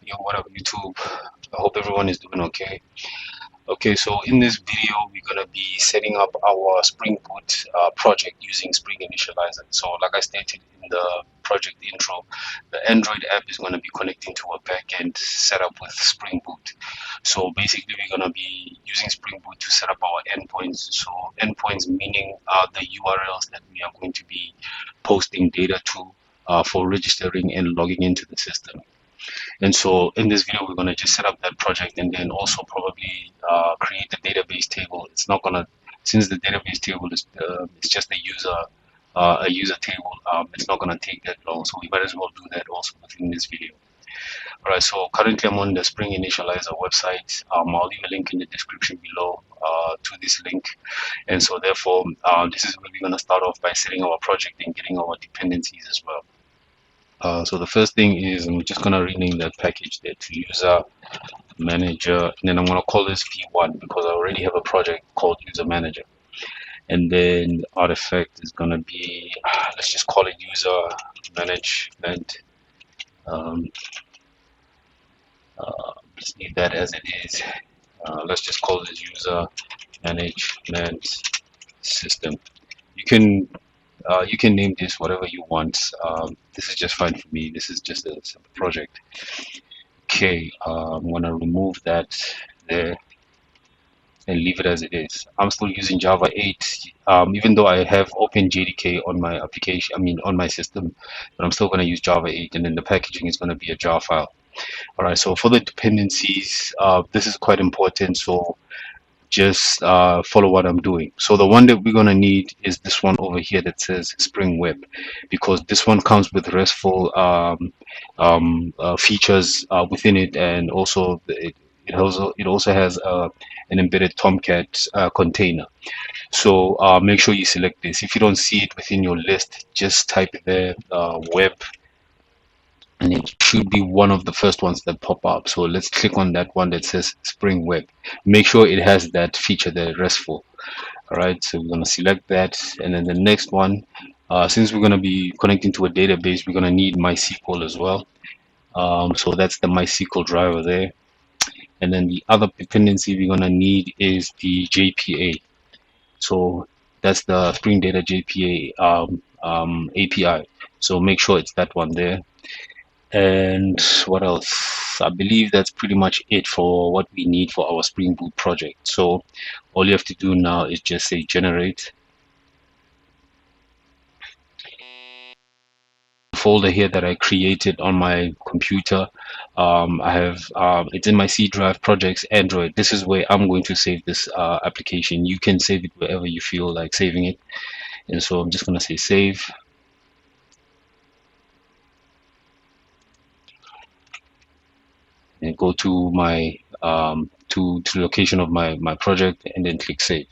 Yo, what up, YouTube? I hope everyone is doing okay. Okay, so in this video, we're gonna be setting up our Spring Boot project using Spring Initializer. So, like I stated in the project intro, the Android app is gonna be connecting to a backend set up with Spring Boot. So basically, we're gonna be using Spring Boot to set up our endpoints. So endpoints meaning the URLs that we are going to be posting data to for registering and logging into the system. And so in this video, we're going to just set up that project and then also probably create the database table. It's not going to, since the database table is it's just a user table, it's not going to take that long. So we might as well do that also within this video. All right, so currently I'm on the Spring Initializer website. I'll leave a link in the description below to this link. And so therefore, this is where we're going to start off by setting our project and getting our dependencies as well. So the first thing is I'm just gonna rename that package there to user manager, and then I'm gonna call this v1 because I already have a project called user manager. And then the artifact is gonna be, let's just call it user management. Let's leave that as it is. Let's just call this user management system. You can name this whatever you want. This is just fine for me. This is just a simple project. Okay, I'm gonna remove that there and leave it as it is. I'm still using Java 8, even though I have OpenJDK on my application, on my system, but I'm still gonna use Java 8, and then the packaging is gonna be a jar file. All right, so for the dependencies, this is quite important. So just follow what I'm doing. So the one that we're gonna need is this one over here that says Spring Web, because this one comes with RESTful features within it, and also it also has an embedded Tomcat container. So make sure you select this. If you don't see it within your list, just type there web, and it should be one of the first ones that pop up. So let's click on that one that says Spring Web. Make sure it has that feature there, RESTful. All right, so we're going to select that, and then the next one, since we're going to be connecting to a database, we're going to need MySQL as well. So that's the MySQL driver there. And then the other dependency we're going to need is the JPA. So that's the Spring Data JPA API. So make sure it's that one there. And what else? I believe that's pretty much it for what we need for our Spring Boot project. So all you have to do now is just say generate. Folder here that I created on my computer. I have it's in my C drive projects Android. This is where I'm going to save this application. You can save it wherever you feel like saving it. And so I'm just going to say save. And go to my to the location of my project and then click save.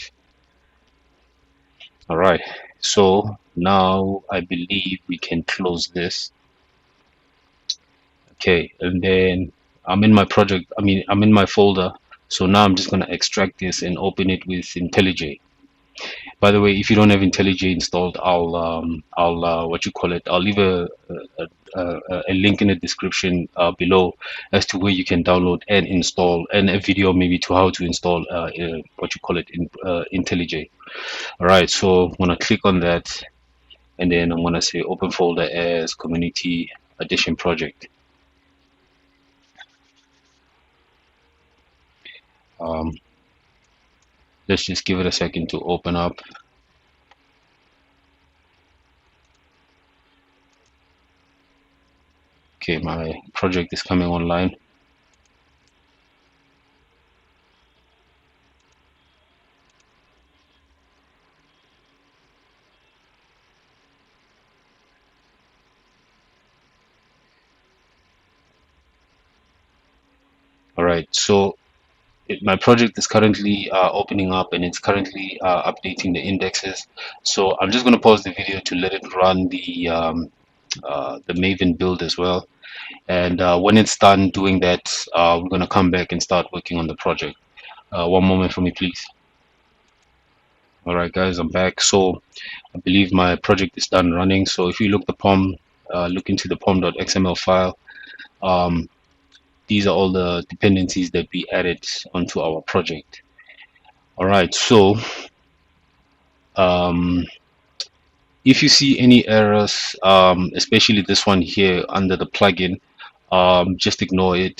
All right, so now I believe we can close this. Okay, and then I'm in my project, I'm in my folder. So now I'm just going to extract this and open it with IntelliJ. By the way, if you don't have IntelliJ installed, I'll what you call it, I'll leave a link in the description below as to where you can download and install, and a video maybe to how to install what you call it in IntelliJ. All right, so I'm gonna click on that, and then I'm gonna say open folder as community edition project. Let's just give it a second to open up. Okay, my project is coming online. All right, so my project is currently opening up, and it's currently updating the indexes. So I'm just going to pause the video to let it run the Maven build as well. And when it's done doing that, we're going to come back and start working on the project. One moment for me, please. All right, guys, I'm back. So I believe my project is done running. So if you look into the pom.xml file, these are all the dependencies that we added onto our project. All right, so um, if you see any errors, especially this one here under the plugin, just ignore it.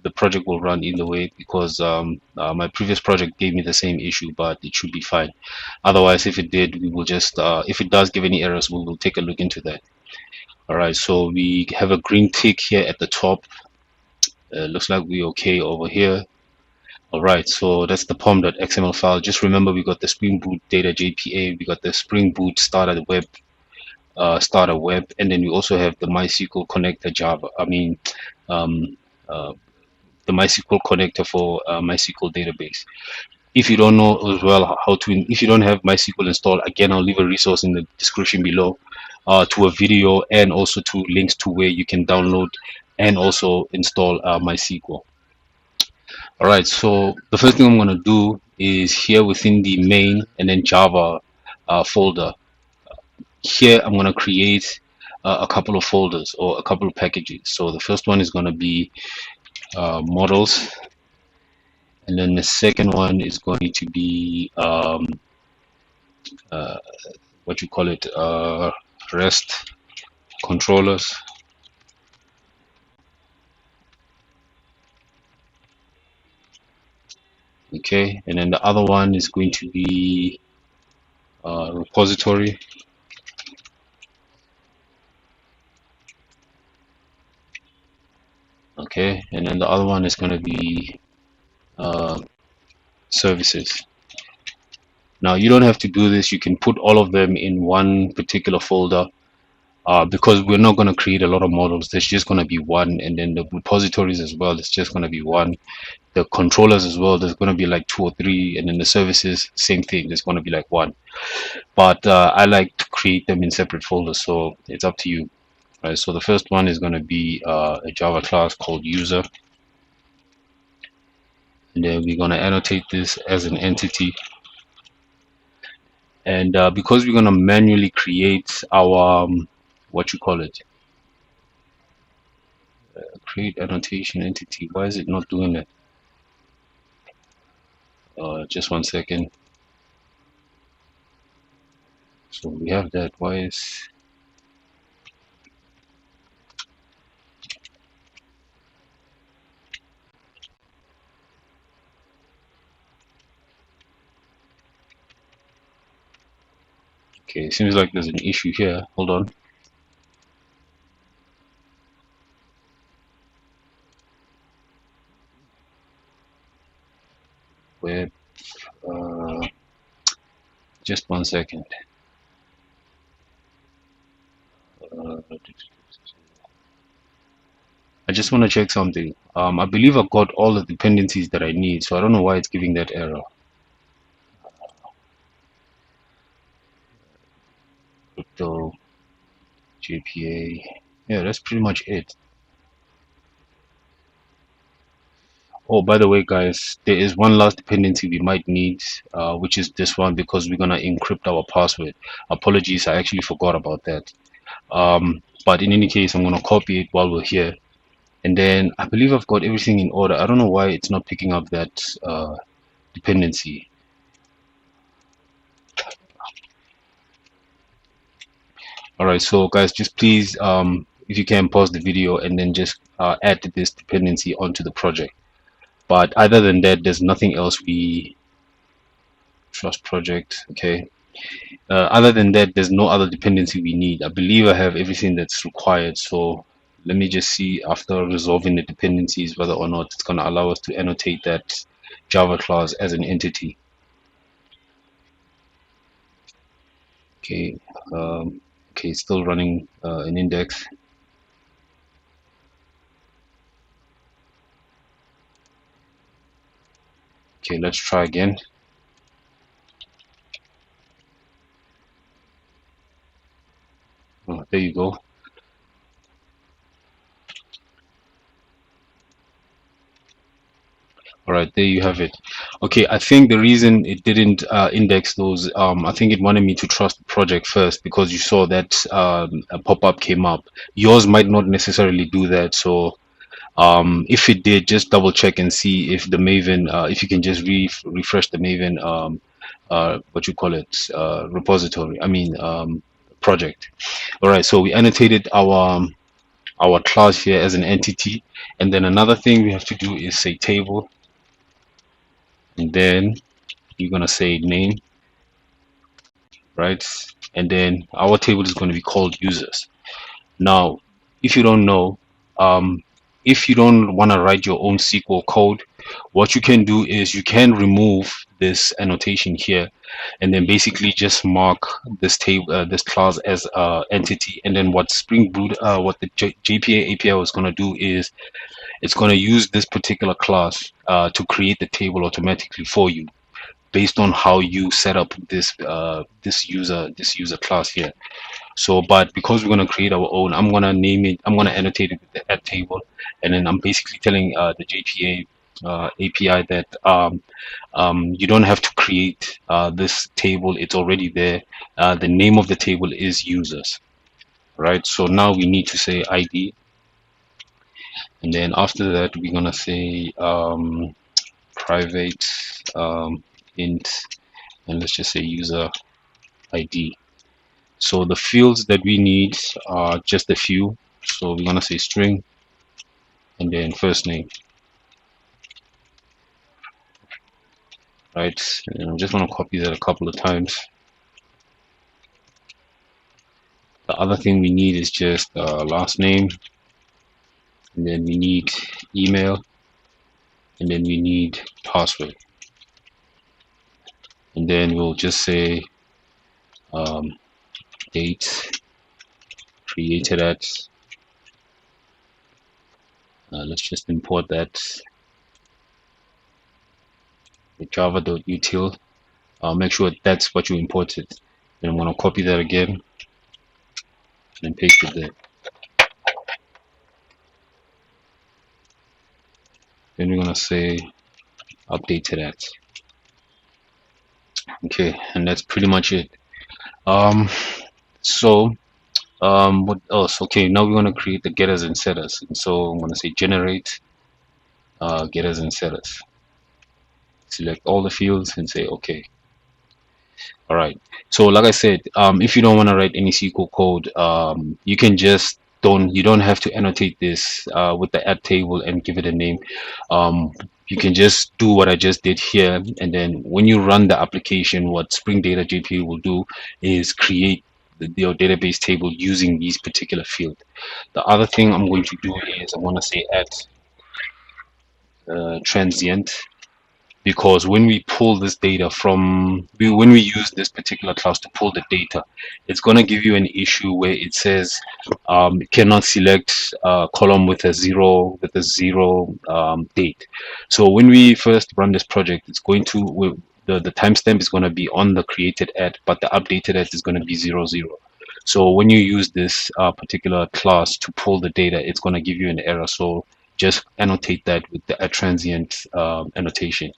The project will run either way because my previous project gave me the same issue, but it should be fine. Otherwise, if it did, we will just if it does give any errors, we will take a look into that. All right, so we have a green tick here at the top. Looks like we're okay over here. All right, so that's the pom.xml file. Just remember, we got the SpringBoot data JPA, we got the SpringBoot starter web, and then we also have the MySQL connector Java. Um, uh, the MySQL connector for MySQL database. If you don't know as well how to, if you don't have MySQL installed, again, I'll leave a resource in the description below to a video and also to links to where you can download and also install MySQL. All right, so the first thing I'm going to do is here within the main and then Java folder. Here I'm going to create a couple of folders or a couple of packages. So the first one is going to be models, and then the second one is going to be what you call it, REST controllers. Okay, and then the other one is going to be repository. Okay, and then the other one is going to be services. Now you don't have to do this. You can put all of them in one particular folder because we're not going to create a lot of models. There's just going to be one, and then the repositories as well. It's just going to be one. The controllers as well, there's going to be like 2 or 3, and then the services, same thing, there's going to be like 1. But I like to create them in separate folders, so it's up to you. Right, so the first one is going to be a Java class called user, and then we're going to annotate this as an entity. And because we're going to manually create our what you call it, create annotation entity. Why is it not doing that? Just 1 second. So we have that. Why is okay? It seems like there's an issue here. Hold on. Web. Just 1 second. I just want to check something. I believe I got all the dependencies that I need, so I don't know why it's giving that error. Crypto, JPA. Yeah, that's pretty much it. Oh, by the way, guys, there is one last dependency we might need, which is this one, because we're gonna encrypt our password. Apologies, I actually forgot about that. But in any case, I'm gonna copy it while we're here, and then I believe I've got everything in order. I don't know why it's not picking up that dependency. All right, so guys, just please, if you can pause the video and then just add this dependency onto the project. But other than that, there's nothing else we trust project. Okay. Other than that, there's no other dependency we need. I believe I have everything that's required. So let me just see after resolving the dependencies whether or not it's going to allow us to annotate that Java class as an entity. Okay. Okay, still running an index. Okay, let's try again. Oh, there you go. All right, there you have it. Okay, I think the reason it didn't index those, I think it wanted me to trust the project first because you saw that a pop-up came up. Yours might not necessarily do that, so If it did, just double check and see if the Maven, if you can just refresh the Maven, what you call it, repository. I mean, project. All right. So we annotated our class here as an entity, and then another thing we have to do is say table, and then you're gonna say name, right? And then our table is going to be called users. Now, if you don't know, um, if you don't want to write your own SQL code, what you can do is you can remove this annotation here, and then basically just mark this table, this class as entity. And then what Spring Boot, what the JPA API is going to do is it's going to use this particular class to create the table automatically for you, based on how you set up this user class here. So, but because we're going to create our own, I'm going to name it, I'm going to annotate it with the add table, and then I'm basically telling the JPA API that you don't have to create this table, it's already there. The name of the table is users, right? So now we need to say ID, and then after that we're going to say private int, and let's just say user ID. So the fields that we need are just a few. So we're gonna say string and then first name, right? And I'm just gonna copy that a couple of times. The other thing we need is just last name, and then we need email, and then we need password, and then we'll just say date created at. Let's just import that with java.util. Make sure that's what you imported. Then I'm gonna copy that again and paste it there. Then we're gonna say updated at. Okay, and that's pretty much it. Um, so what else? Okay, now we want to create the getters and setters. And so I'm gonna say generate getters and setters. Select all the fields and say okay. All right. So like I said, if you don't want to write any SQL code, you can just you don't have to annotate this with the add table and give it a name. You can just do what I just did here, and then when you run the application, what Spring Data JP will do is create your database table using these particular fields. The other thing I'm going to do is I want to say add transient, because when we pull this data from when we use this particular class to pull the data, it's going to give you an issue where it says it cannot select a column with a zero date. So when we first run this project, it's going to the timestamp is going to be on the created at, but the updated at is going to be 00. So when you use this particular class to pull the data, it's going to give you an error. So just annotate that with the transient annotation.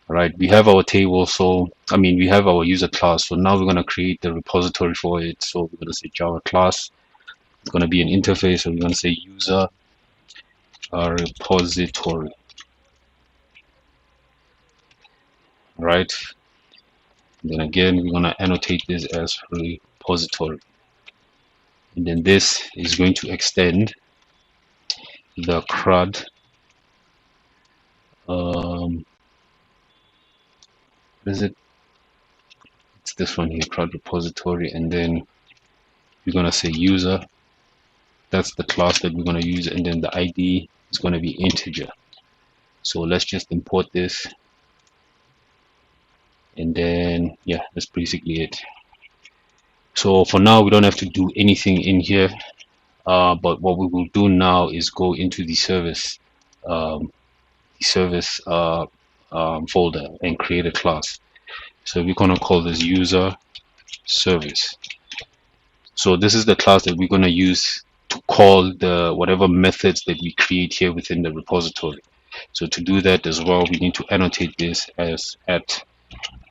All right, we have our table, so I mean we have our user class. So now we're going to create the repository for it. So we're going to say Java class. It's going to be an interface, so we're going to say user repository. All right, and then again we're going to annotate this as repository, and then this is going to extend the CRUD what is it? It's this one here, CRUD repository, and then we're going to say user. That's the class that we're going to use, and then the ID is going to be integer. So let's just import this, and then yeah, that's basically it. So for now we don't have to do anything in here, but what we will do now is go into the service folder and create a class. So we're going to call this user service. So this is the class that we're going to use to call the whatever methods that we create here within the repository. So to do that as well, we need to annotate this as at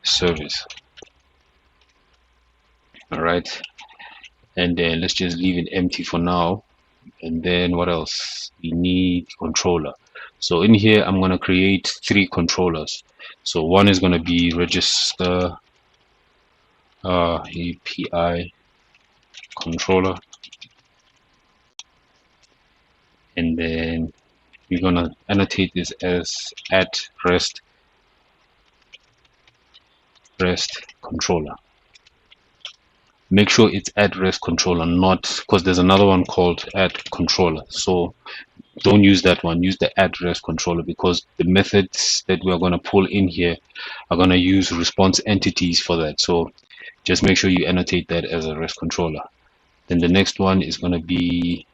service. All right, and then let's just leave it empty for now. And then what else? We need controller. So in here, I'm going to create 3 controllers. So one is going to be register API controller, and then we're going to annotate this as at rest controller. Make sure it's at rest controller, not because there's another one called at controller. So don't use that one. Use the at rest controller, because the methods that we're going to pull in here are going to use response entities for that. So just make sure you annotate that as a rest controller. Then the next one is going to be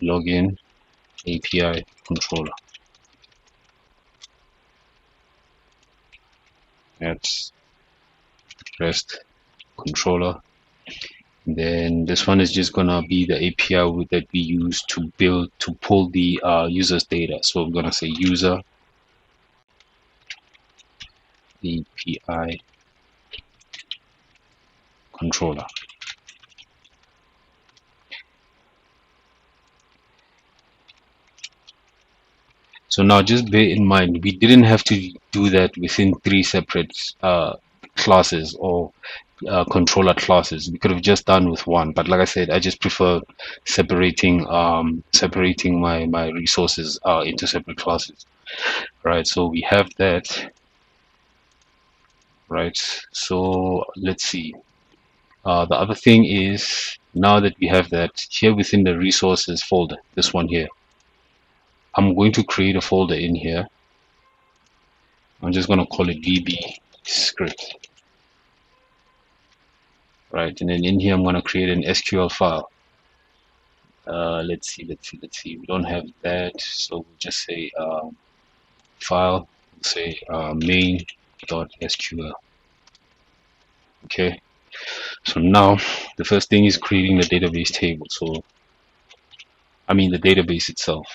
login API controller. That's rest controller. And then this one is just gonna be the API that we use to pull the user's data. So I'm gonna say user API controller. So now just bear in mind, we didn't have to do that within 3 separate classes or controller classes. We could have just done with one, but like I said, I just prefer separating my resources into separate classes. Right, so we have that. Right, so let's see. The other thing is, now that we have that here within the resources folder, this one here, I'm going to create a folder in here. I'm just going to call it VB script. Right, and then in here I'm going to create an SQL file. Let's see. We don't have that, so we'll just say file. We'll say main.sql. Okay. So now the first thing is creating the database table. So I mean the database itself.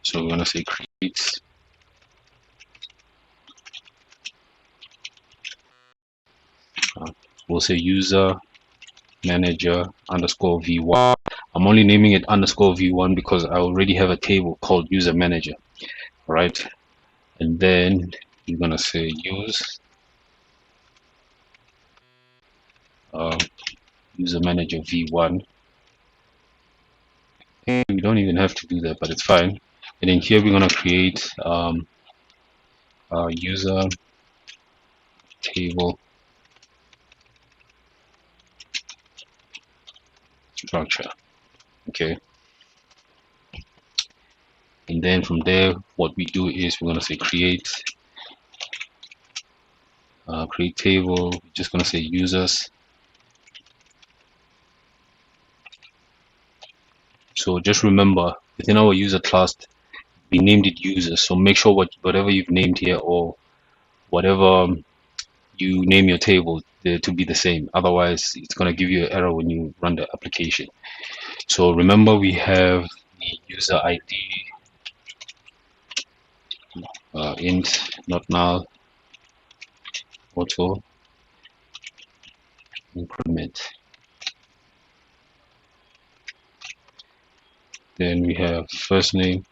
So we're going to say create we'll say user manager underscore v1. I'm only naming it underscore v1 because I already have a table called user manager. Right, and then you're going to say use user manager v1. We don't even have to do that, but it's fine. And then here we're going to create user table structure. Okay, and then from there what we do is we're going to say create table. We're just going to say users. So just remember, within our user class we named it users, so make sure whatever you've named here or whatever you name your table to be the same. Otherwise it's going to give you an error when you run the application. So remember, we have the user ID int not null auto increment. Then we have first name,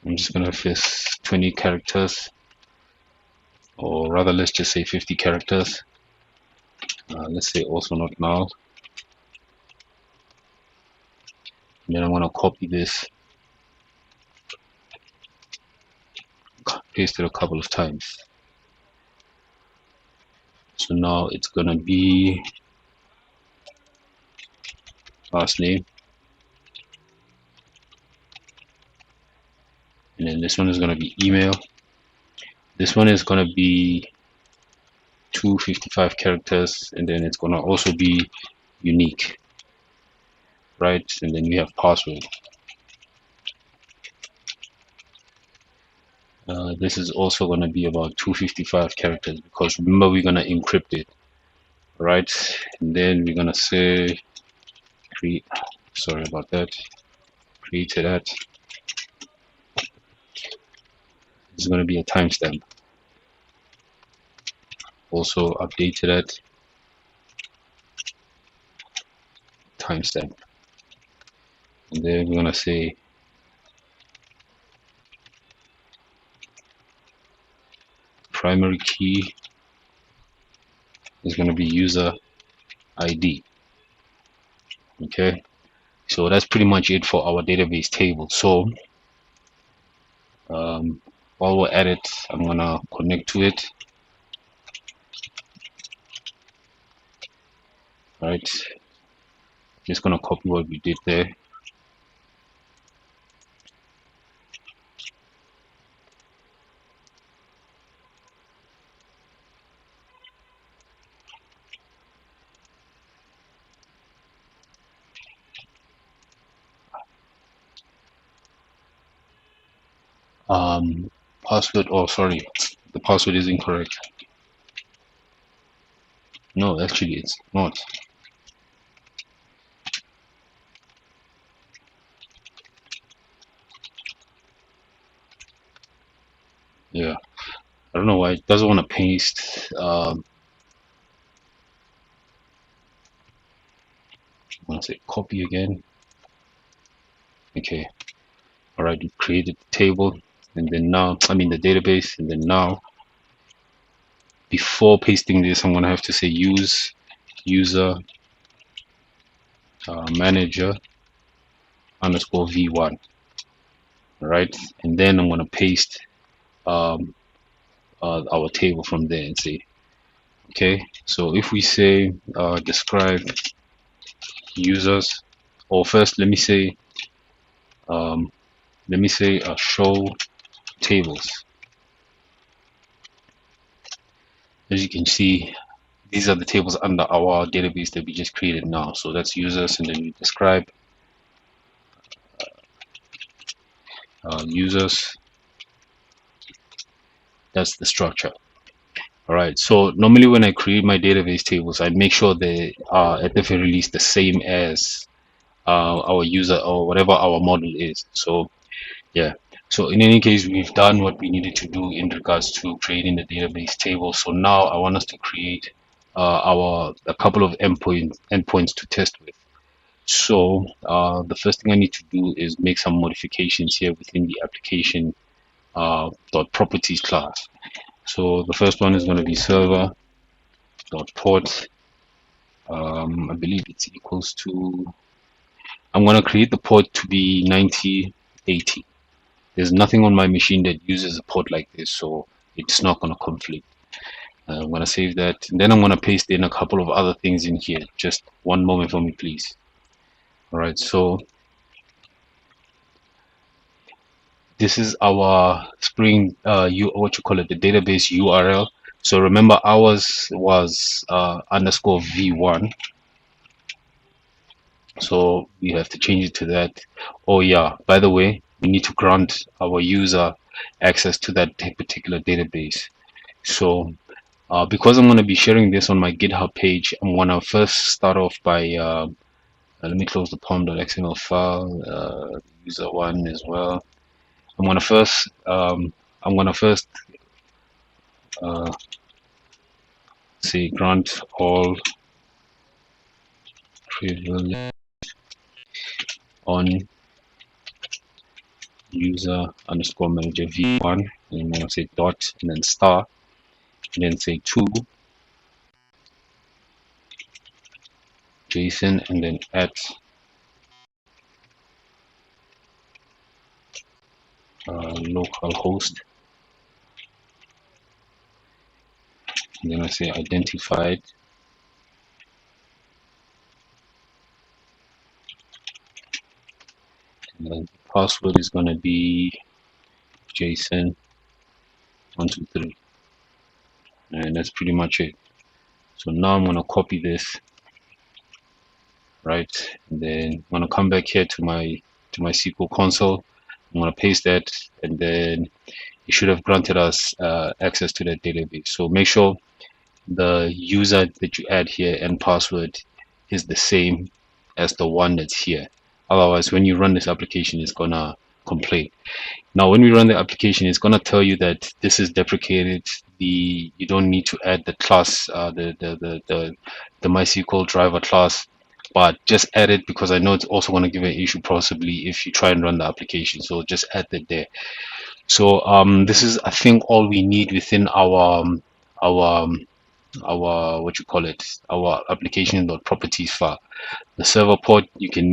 I'm just gonna fill 20 characters, or rather let's just say 50 characters. Let's say also not null. And then I'm gonna copy this, paste it a couple of times. So now it's gonna be last name, and then this one is gonna be email. This one is gonna be 255 characters, and then it's gonna also be unique. Right, and then we have password. This is also going to be about 255 characters, because remember we're going to encrypt it. Right, and then we're going to say create created at is going to be a timestamp. Also updated at timestamp. And then we're going to say primary key is going to be user ID. Okay, so that's pretty much it for our database table. So while we're at it, I'm going to connect to it. Right, just going to copy what we did there. Password, oh sorry, the password is incorrect. No, actually it's not. Yeah, I don't know why it doesn't want to paste. I'm gonna say copy again. Okay, all right, we created the table, and then now, I mean the database, and then now, before pasting this, I'm gonna have to say use user manager underscore v1. All right, and then I'm gonna paste our table from there and say, okay, so if we say describe users, or first let me say show tables. As you can see, these are the tables under our database that we just created now. So that's users, and then we describe users. That's the structure. All right, so normally when I create my database tables, I make sure they are at the very least the same as our user or whatever our model is. So yeah, so in any case, we've done what we needed to do in regards to creating the database table. So now I want us to create a couple of endpoints to test with. So the first thing I need to do is make some modifications here within the application dot properties class. So the first one is going to be server dot port. I believe it's equals to. I'm going to create the port to be 9080. There's nothing on my machine that uses a port like this, so it's not going to conflict. I'm going to save that, and then I'm going to paste in a couple of other things in here. Just one moment for me, please. All right, so this is our Spring what you call it, the database URL. So remember ours was underscore v1, so we have to change it to that. Oh yeah, by the way, we need to grant our user access to that particular database. So because I'm going to be sharing this on my GitHub page, I'm going to first start off by let me close the pom.xml file, user one as well. I'm gonna first say grant all privilege on user underscore manager v1, and I'm gonna say dot and then star, and then say to JSON, and then at localhost, and then I say identified, and then the password is going to be JSON 123, and that's pretty much it. So now I'm going to copy this, right, and then I'm going to come back here to my SQL console. I'm going to paste that, and then it should have granted us access to that database. So make sure the user that you add here and password is the same as the one that's here. Otherwise, when you run this application, it's gonna complain. Now, when we run the application, it's gonna tell you that this is deprecated. You don't need to add the class, the MySQL driver class, but just add it because I know it's also going to give an issue possibly if you try and run the application. So just add that there. So this is, I think, all we need within our what you call it, our application.properties file. The server port, you can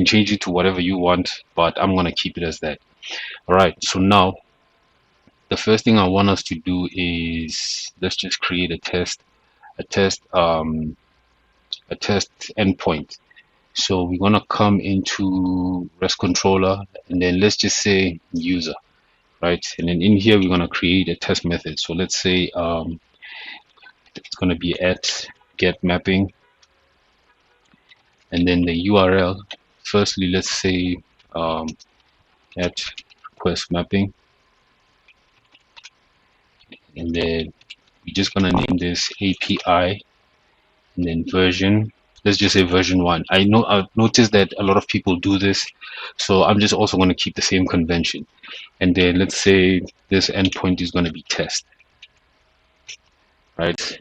change it to whatever you want, but I'm gonna keep it as that. All right. So now the first thing I want us to do is let's just create a test um a test endpoint. So we're gonna come into REST controller and then let's just say user, right? And then in here we're gonna create a test method. So let's say it's gonna be at get mapping, and then the URL. Firstly, let's say um, at request mapping, and then we're just gonna name this API, and then version. Let's just say version 1. I've noticed that a lot of people do this, so I'm just also going to keep the same convention. And then let's say this endpoint is going to be test, right?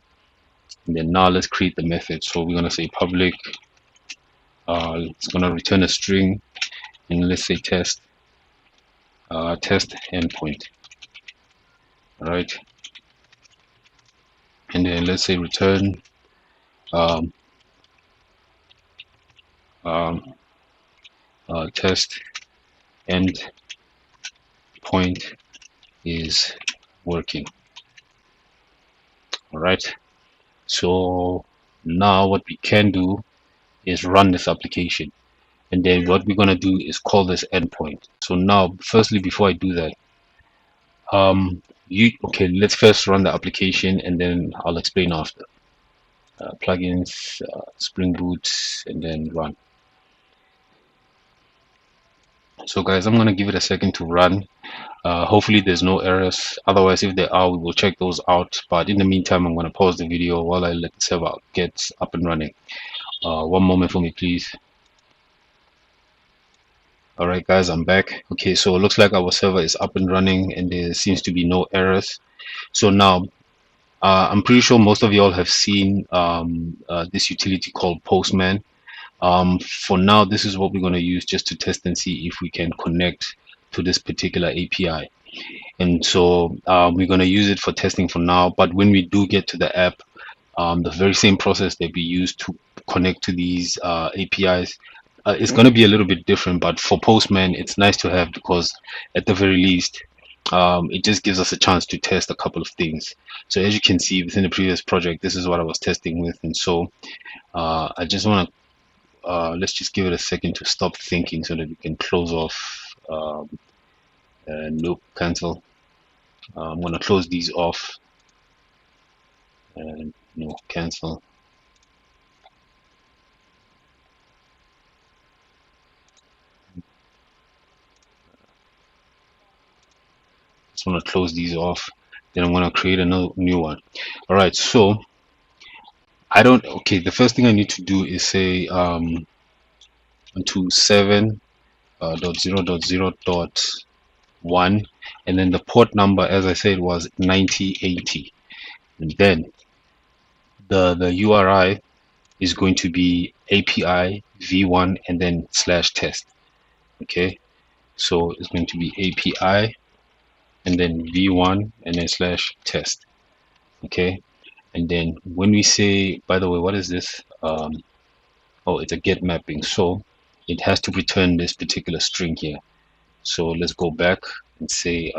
And then now let's create the method. So we're going to say public. It's going to return a string, and let's say test test endpoint, right? And then let's say return um, um, test endpoint is working. All right. So now what we can do is run this application, and then what we're going to do is call this endpoint. So now, firstly, before I do that, okay, let's first run the application and then I'll explain after. Plugins, SpringBoot, and then run. So guys, I'm going to give it a second to run. Hopefully there's no errors. Otherwise, if there are, we will check those out. But in the meantime, I'm going to pause the video while I let the server get up and running. One moment for me, please. All right, guys, I'm back. Okay, so it looks like our server is up and running and there seems to be no errors. So now, I'm pretty sure most of y'all have seen this utility called Postman. For now, this is what we're going to use just to test and see if we can connect to this particular API. And so we're going to use it for testing for now. But when we do get to the app, the very same process that we use to connect to these APIs, it's going to be a little bit different. But for Postman, it's nice to have because at the very least, it just gives us a chance to test a couple of things. So as you can see within the previous project, this is what I was testing with. And so I just want to, let's just give it a second to stop thinking so that we can close off. Nope, cancel. I'm going to close these off. And no, cancel. Just want to close these off. Then I'm going to create another new one. All right, so okay, the first thing I need to do is say to 7.0.0.1, and then the port number, as I said, was 9080. And then the URI is going to be API v1 and then /test. Okay, so it's going to be API and then v1 and then /test. Okay, and then when we say, by the way, what is this? Oh, it's a get mapping, so it has to return this particular string here. So let's go back and say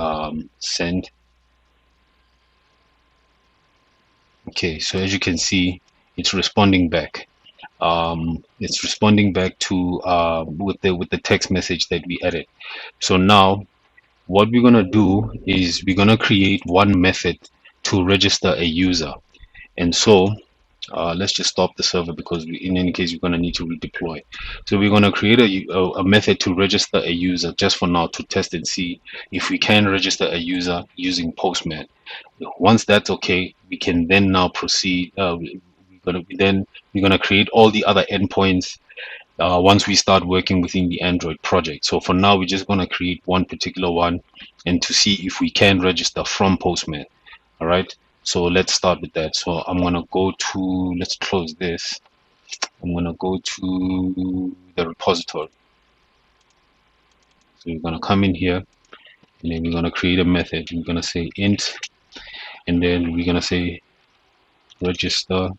send. Okay, so as you can see, it's responding back. It's responding back to with the text message that we added. So now what we're gonna do is we're gonna create one method to register a user. And so let's just stop the server because in any case we're gonna need to redeploy. So we're gonna create a method to register a user just for now to test and see if we can register a user using Postman. Once that's okay, we can then now proceed. We're gonna create all the other endpoints once we start working within the Android project. So for now, we're just going to create one particular one and to see if we can register from Postman. All right, so let's start with that. So I'm going to go to, let's close this. I'm going to go to the repository. So we're going to come in here, and then we're going to create a method. We're going to say int, and then we're going to say register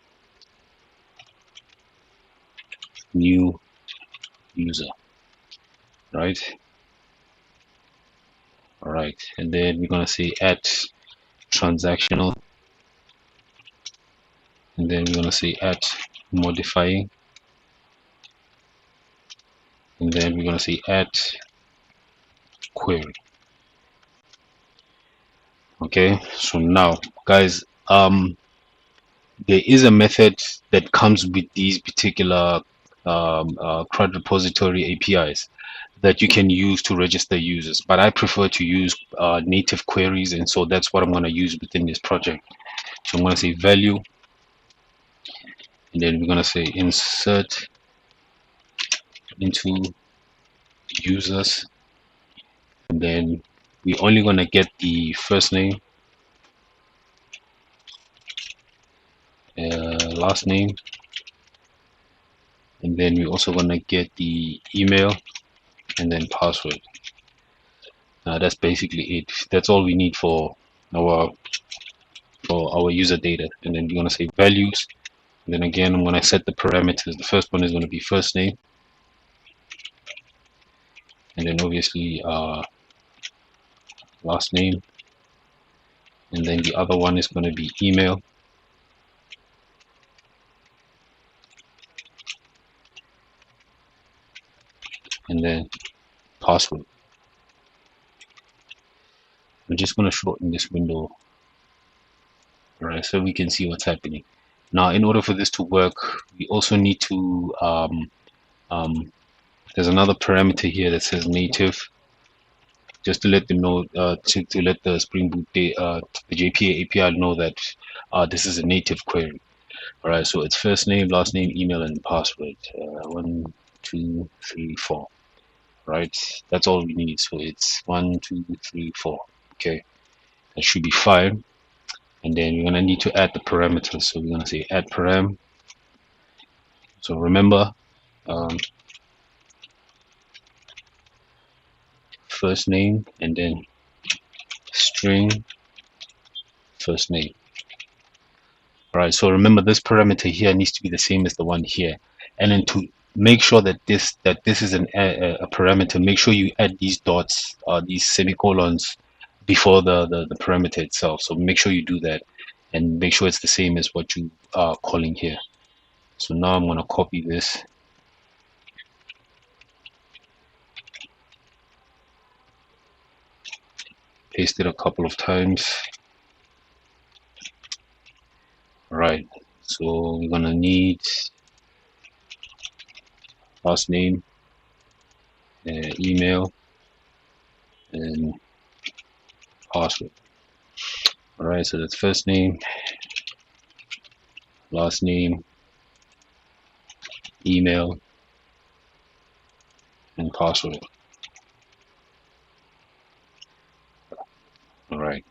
new user, right? All right, and then we're going to say add transactional, and then we're going to say add modifying, and then we're going to say add query. Okay, so now guys, there is a method that comes with these particular CRUD repository APIs that you can use to register users, but I prefer to use native queries, and so that's what I'm going to use within this project. So I'm going to say value, and then we're going to say insert into users, and then we're only going to get the first name, last name, and then we're also going to get the email and then password. That's basically it. That's all we need for our user data. And then we're going to say values, and then again I'm going to set the parameters. The first one is going to be first name, and then obviously last name, and then the other one is going to be email, and then password. I'm just going to shorten this window, right, so we can see what's happening. Now, in order for this to work, we also need to there's another parameter here that says native, just to let them know, to let the SpringBoot the JPA API know that this is a native query. All right, so it's first name, last name, email, and password. 1, 2, 3, 4. Right, that's all we need. So it's 1, 2, 3, 4. Okay, that should be fine. And then we're gonna need to add the parameters. So we're gonna say add param. So remember, first name and then string first name. All right, so remember this parameter here needs to be the same as the one here, and then to make sure that this is a parameter, make sure you add these dots, these semicolons before the parameter itself. So make sure you do that and make sure it's the same as what you are calling here. So now I'm going to copy this, paste it a couple of times. All right, so we're going to need last name, email, and password. All right, so that's first name, last name, email, and password. All right,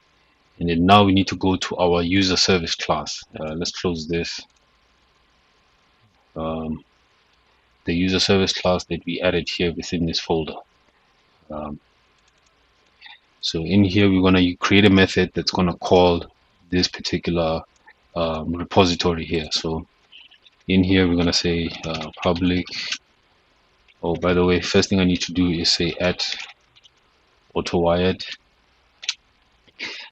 and then now we need to go to our user service class. Let's close this. The user service class that we added here within this folder. So in here we're going to create a method that's going to call this particular repository here. So in here we're going to say public. Oh, by the way, first thing I need to do is say add autowired,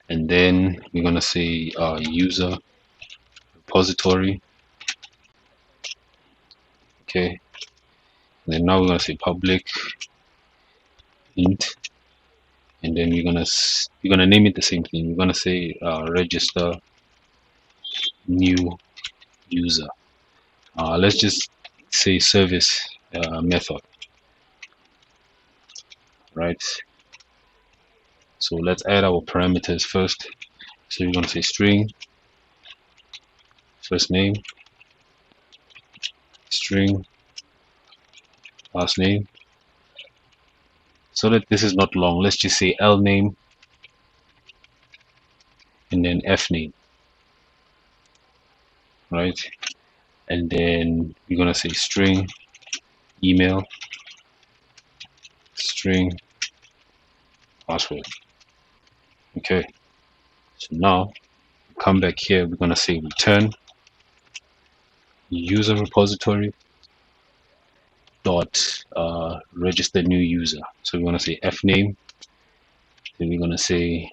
and then we're going to say user repository. Okay, and then now we're going to say public int, and then we're gonna name it the same thing. We're gonna say register new user. Let's just say service method, right? So let's add our parameters first. So we're gonna say string first name, string last name. So that this is not long, let's just say L name and then F name, right? And then we're gonna say string email, string password. Okay, so now come back here, we're gonna say return user repository dot register new user. So we're gonna say F name, then we're gonna say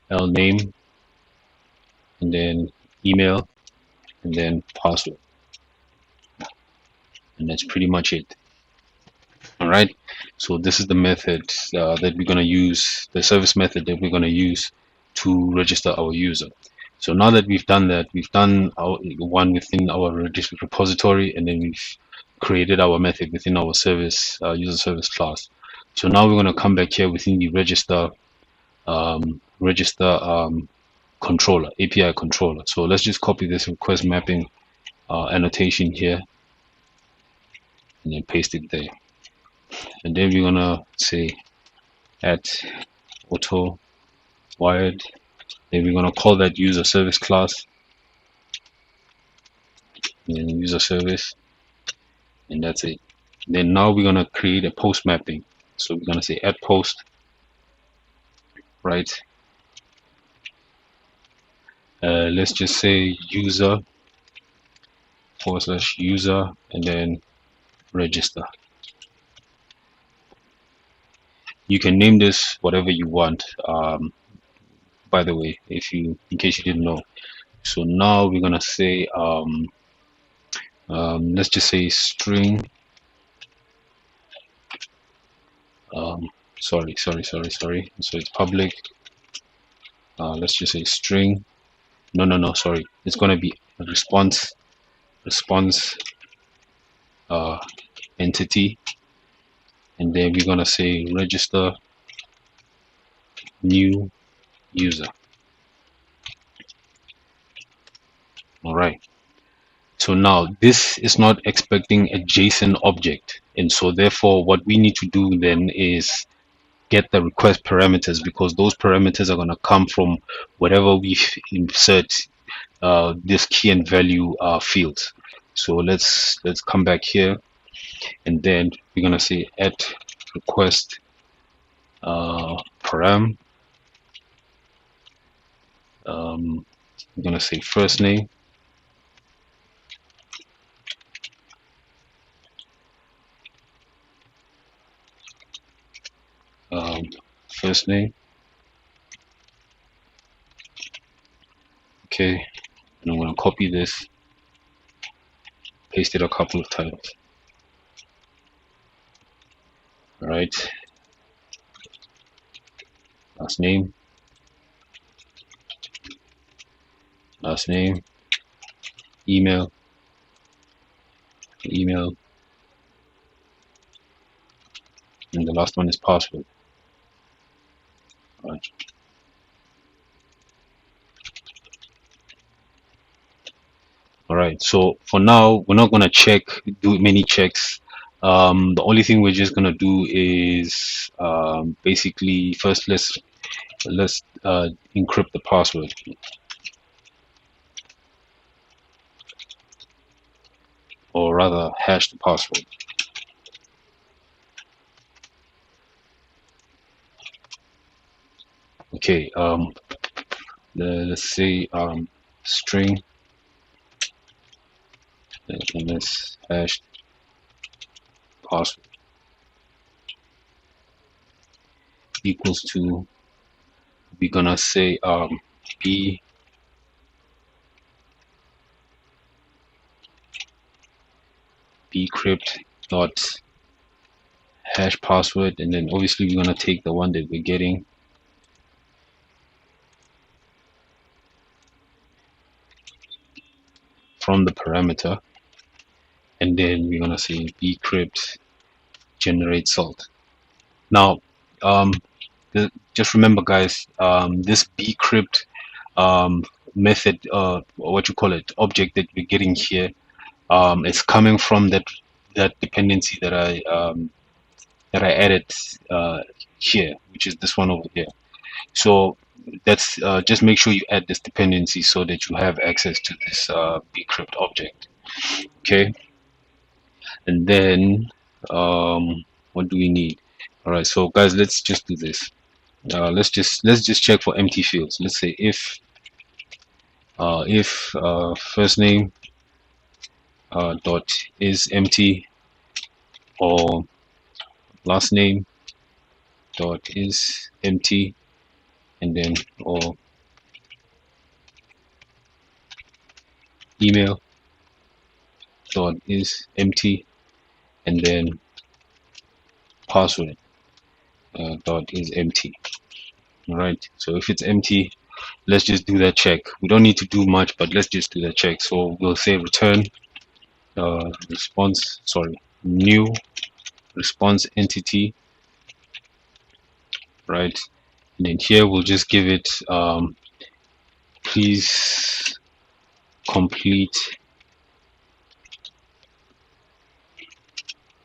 L name, and then email, and then password, and that's pretty much it. All right, so this is the method that we're going to use, the service method that we're going to use to register our user. So now that we've done that, we've done our one within our repository, and then we've created our method within our service user service class. So now we're going to come back here within the register controller, API controller. So let's just copy this request mapping annotation here and then paste it there. And then we're gonna say at auto wired, then we're gonna call that user service class, and then user service, and that's it. Then now we're gonna create a post mapping. So we're gonna say add post, right? Let's just say user / user, and then register. You can name this whatever you want, by the way, in case you didn't know. So now we're gonna say let's just say string sorry, so it's public. Let's just say string, no, sorry, it's gonna be a response entity, and then we're gonna say register new user. All right, so now this is not expecting a JSON object, and so therefore what we need to do then is get the request parameters, because those parameters are going to come from whatever we insert this key and value fields. So let's come back here, and then we're going to say add request param. We're going to say first name, first name. Okay, and I'm going to copy this, paste it a couple of times. All right, last name, email, and the last one is password. All right. All right, so for now we're not going to do many checks. The only thing we're just going to do is basically first let's encrypt the password, or rather hash the password. Okay, let's say string, and let's hash password equals to, we're gonna say b bcrypt dot hash password, and then obviously we're gonna take the one that we're getting, from the parameter, and then we're gonna say bcrypt generate salt. Now just remember guys, this bcrypt method, what you call it, object that we're getting here, it's coming from that that dependency that I added here, which is this one over here. So that's just make sure you add this dependency so that you have access to this bcrypt object. Okay, and then what do we need? All right, so guys, let's just do this. Let's just check for empty fields. Let's say if first name dot is empty, or last name dot is empty, and then or email dot is empty, and then password dot is empty. All right, so if it's empty, let's just do that check. We don't need to do much, but let's just do that check. So we'll say return response, sorry, new response entity, right? And then here we'll just give it please complete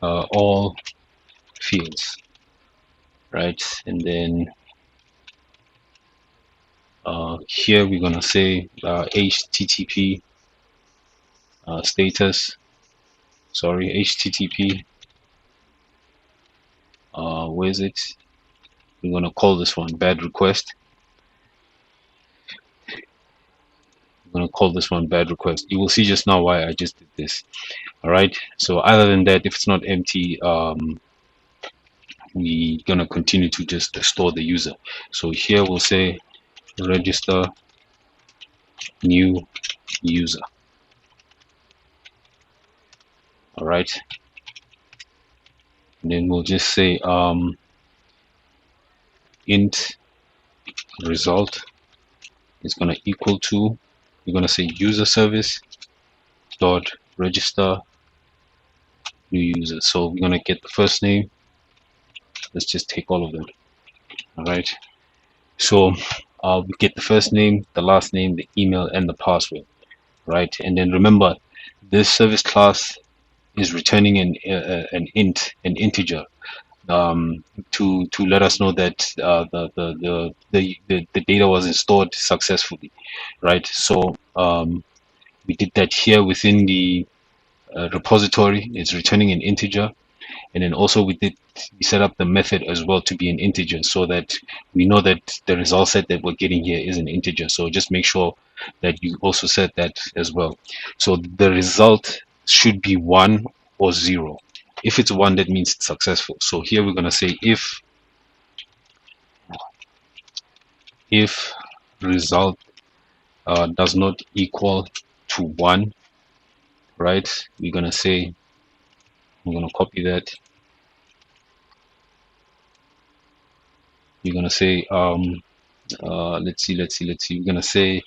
all fields, right? And then here we're gonna say HTTP status, sorry, HTTP, where is it? We're gonna call this one bad request. We're gonna call this one bad request. You will see just now why I just did this. All right, so other than that, if it's not empty, we're gonna continue to just store the user. So here we'll say register new user. All right, and then we'll just say int result is going to equal to, we're going to say user service dot register new user. So we're going to get the first name. Let's just take all of them. All right, so we get the first name, the last name, the email, and the password, right? And then remember, this service class is returning an integer, to let us know that the data was stored successfully, right? So we did that here within the repository. It's returning an integer, and then also we set up the method as well to be an integer, so that we know that the result set that we're getting here is an integer. So just make sure that you also set that as well. So the result should be 1 or 0. If it's 1, that means it's successful. So here we're going to say if result does not equal to 1, right? We're going to say, I'm going to copy that. We're going to say let's see, we're going to say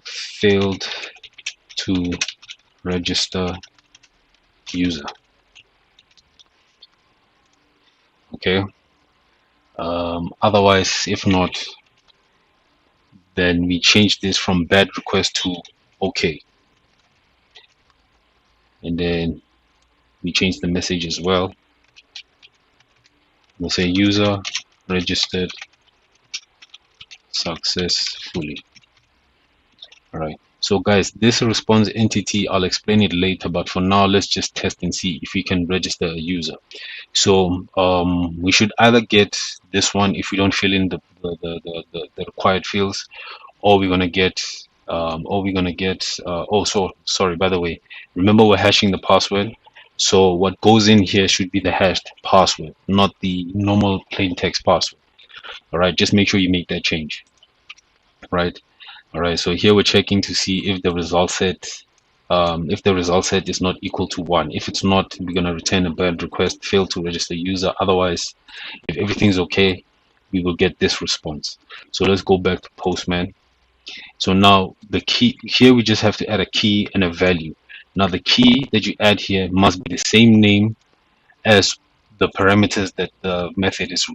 failed to register user. Okay, otherwise, if not, then we change this from bad request to okay, and then we change the message as well. We'll say user registered successfully. All right, so guys, this response entity, I'll explain it later, but for now let's just test and see if we can register a user. So we should either get this one if we don't fill in the required fields, or we're gonna get oh, so sorry, by the way, remember we're hashing the password. So what goes in here should be the hashed password, not the normal plain text password. All right, just make sure you make that change. Right. All right, so here we're checking to see if the result set is not equal to 1. If it's not, we're going to return a bad request, fail to register user. Otherwise, if everything's okay, we will get this response. So let's go back to Postman. So now the key here, we just have to add a key and a value. Now the key that you add here must be the same name as the parameters that the method is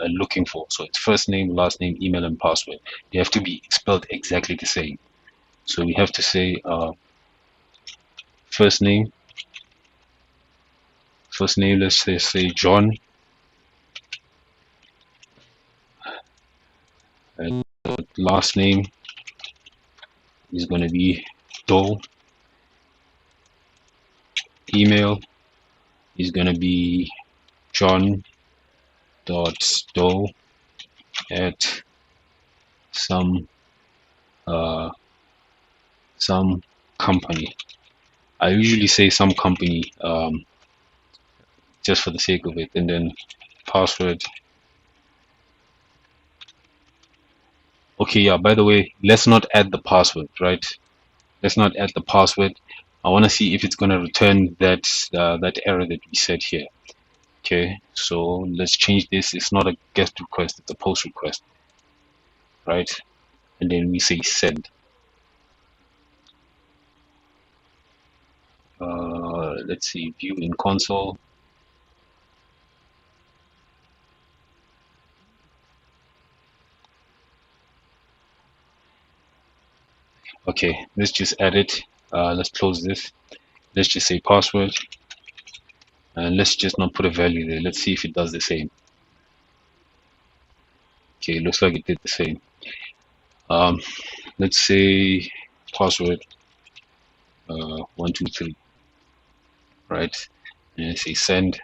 looking for. So it's first name, last name, email, and password. They have to be spelled exactly the same. So we have to say first name First name, let's say John, and last name is going to be Doe. Email is going to be john.doe at some some company. I usually say some company just for the sake of it, and then password. Okay, yeah, by the way, let's not add the password, right? Let's not add the password. I want to see if it's going to return that error that we set here. Okay, so let's change this. It's not a GET request, it's a POST request, right? And then we say send. Let's see, view in console. Okay, let's just add it. Let's close this. Let's just say password, and let's just not put a value there. Let's see if it does the same. Okay, looks like it did the same. Let's say password 123, right? And say send.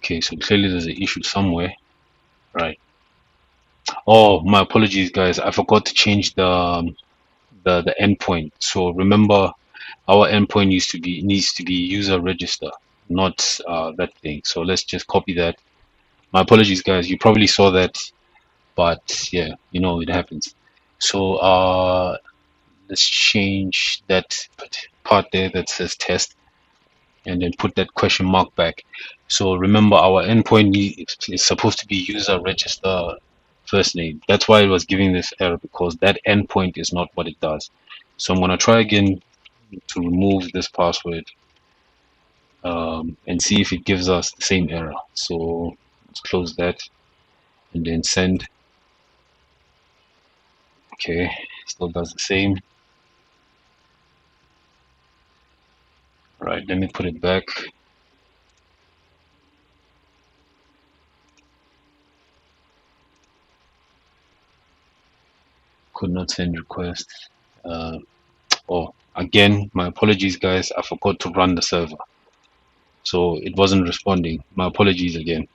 Okay, so clearly there's an issue somewhere, right? Oh, my apologies, guys. I forgot to change the endpoint. So remember, our endpoint needs to be user register, not that thing. So let's just copy that. My apologies, guys. You probably saw that, but yeah, it happens. So let's change that part there that says test, and then put that question mark back. So remember, our endpoint is supposed to be user register first name. That's why it was giving this error, because that endpoint is not what it does. So I'm going to try again to remove this password and see if it gives us the same error. So let's close that and then send. Okay, still does the same. Right, let me put it back. Could not send request. Oh, again, my apologies, guys. I forgot to run the server, so it wasn't responding. My apologies again.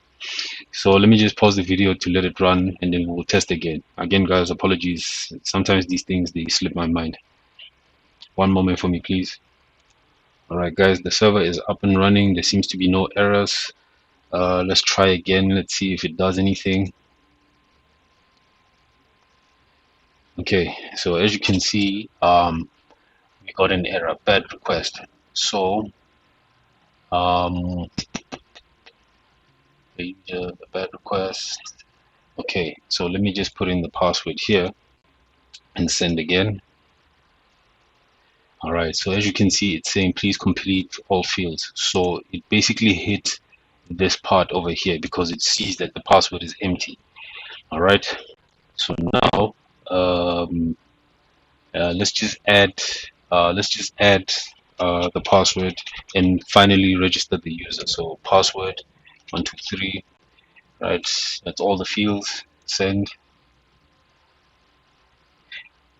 So let me just pause the video to let it run, and then we'll test again. Again, guys, apologies. Sometimes these things, they slip my mind. One moment for me, please. All right, guys, the server is up and running. There seems to be no errors. Let's try again. Let's see if it does anything. Okay, so as you can see, we got an error, bad request. So the bad request. Okay, so let me just put in the password here and send again. All right, so as you can see, it's saying please complete all fields. So it basically hit this part over here because it sees that the password is empty. All right, so now let's just add the password and finally register the user. So password 123, right? That's all the fields. Send.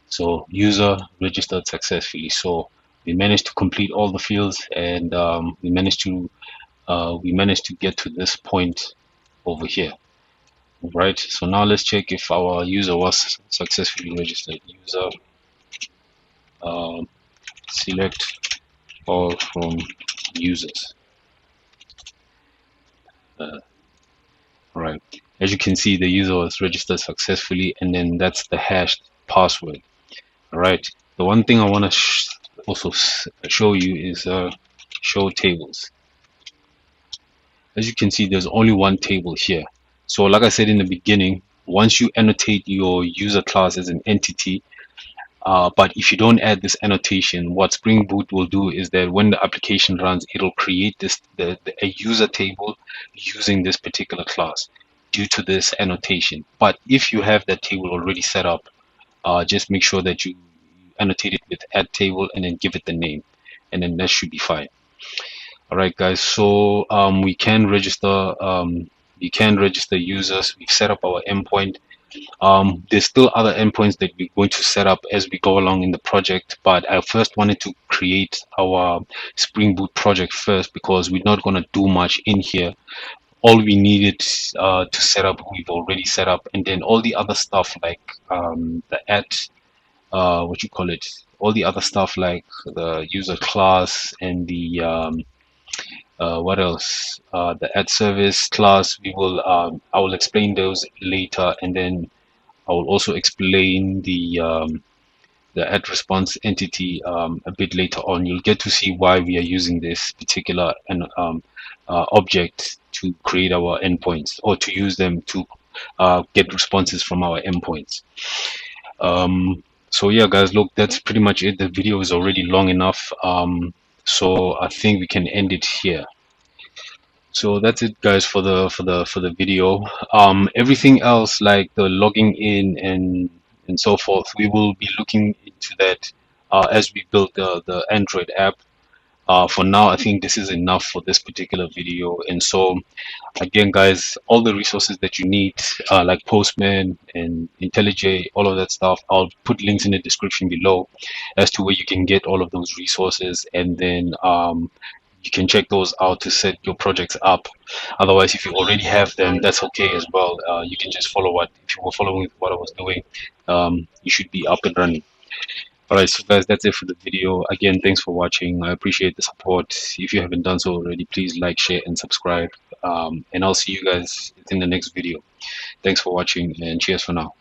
So user registered successfully. So we managed to complete all the fields, and we managed to get to this point over here. Right. So now let's check if our user was successfully registered. User select all from users. Right. As you can see, the user was registered successfully, and then that's the hashed password. All right. The one thing I want to also show you is show tables. As you can see, there's only one table here. So like I said in the beginning, once you annotate your user class as an entity, but if you don't add this annotation, what Spring Boot will do is that when the application runs, it'll create a user table using this particular class due to this annotation. But if you have that table already set up, just make sure that you annotate it with add table and then give it the name, and then that should be fine. All right, guys. So we can register. We can register users. We've set up our endpoint. There's still other endpoints that we're going to set up as we go along in the project, but I first wanted to create our Spring Boot project first because we're not going to do much in here. All we needed to set up, we've already set up, and then all the other stuff like the add, what you call it, all the other stuff like the user class and the what else? The add service class. I will explain those later, and then I will also explain the add response entity a bit later on. You'll get to see why we are using this particular object to create our endpoints, or to use them to get responses from our endpoints. So yeah, guys, look, that's pretty much it. The video is already long enough, so I think we can end it here. So that's it, guys, for the video. Everything else like the logging in and so forth, we will be looking into that as we build the Android app. For now, I think this is enough for this particular video. And so again, guys, all the resources that you need, like Postman and IntelliJ, all of that stuff, I'll put links in the description below as to where you can get all of those resources, and then you can check those out to set your projects up. Otherwise, if you already have them, that's okay as well. You can just follow if you were following what I was doing, you should be up and running. All right, so guys, that's it for the video. Again, thanks for watching. I appreciate the support. If you haven't done so already, please like, share, and subscribe. And I'll see you guys in the next video. Thanks for watching, and cheers for now.